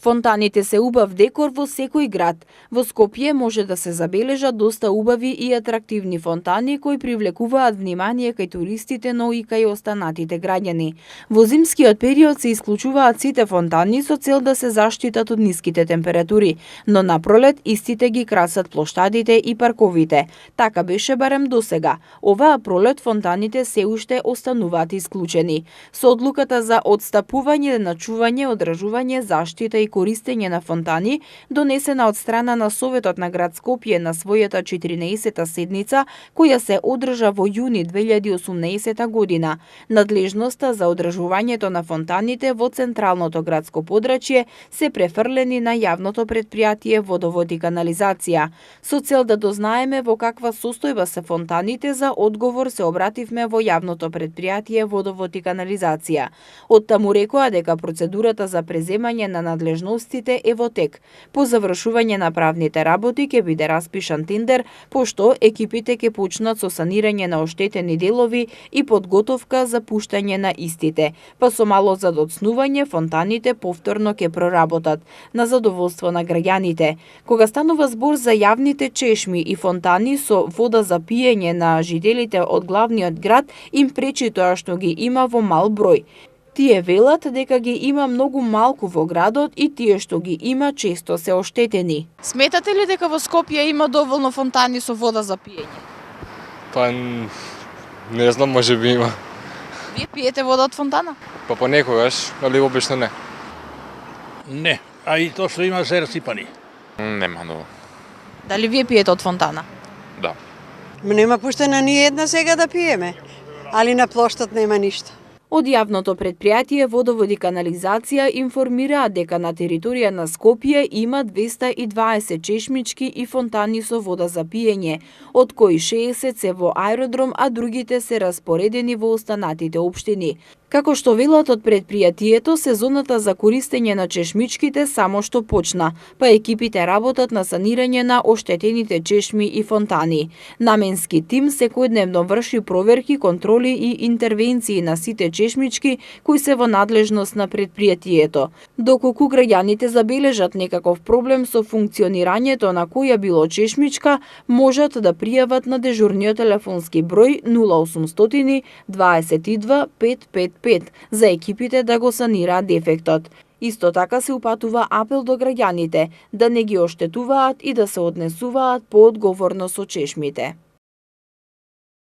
Фонтаните се убав декор во секој град. Во Скопје може да се забележат доста убави и атрактивни фонтани кои привлекуваат внимание кај туристите, но и кај останатите граѓани. Во зимскиот период се исклучуваат сите фонтани со цел да се заштитат од ниските температури, но на пролет истите ги красат плоштадите и парковите. Така беше барем досега. Оваа пролет фонтаните се уште остануваат исклучени. Со одлуката за одстапување на чување, одржување, заштита и користење на фонтани, донесена од страна на Советот на град Скопје на својата 14-та седница, која се одржа во јуни 2018 година. Надлежноста за одржувањето на фонтаните во централното градско подрачје се префрлени на јавното предпријатие Водовод и канализација. Со цел да дознаеме во каква состојба се фонтаните, за одговор се обративме во јавното предпријатие Водовод и канализација. Од таму рекоа дека процедурата за преземање на надлежностите е во тек. По завршување на правните работи ќе биде распишан тендер, пошто екипите ќе почнат со санирање на оштетени делови и подготовка за пуштање на истите, па со мало задоцнување фонтаните повторно ќе проработат на задоволство на граѓаните. Кога станува збор за јавните чешми и фонтани со вода за пиење на жителите од главниот град, им пречи тоа што ги има во мал број. Тие велат дека ги има многу малку во градот и тие што ги има често се оштетени. Сметате ли дека во Скопје има доволно фонтани со вода за пиење? Па не знам, може би има. Вие пиете вода од фонтана? Па понекогаш, али обично не. Не, а и тоа што има се расипани. Нема ново. Дали вие пиете од фонтана? Да. Нема пуштена ни една сега да пиеме, али на плоштот нема ништо. Од јавното предпријатие Водовод и канализација информираат дека на територија на Скопје има 220 чешмички и фонтани со вода за пиење, од кои 60 се во аеродром, а другите се распоредени во останатите општини. Како што велат од предпријатието, сезоната за користење на чешмичките само што почна, па екипите работат на санирање на оштетените чешми и фонтани. Наменски тим секојдневно врши проверки, контроли и интервенции на сите чешмички кои се во надлежност на предпријатието. Доколку граѓаните забележат некаков проблем со функционирањето на која било чешмичка, можат да пријават на дежурниот телефонски број 0800 22 555 за екипите да го санираат дефектот. Исто така се упатува апел до граѓаните да не ги оштетуваат и да се однесуваат поодговорно со чешмите.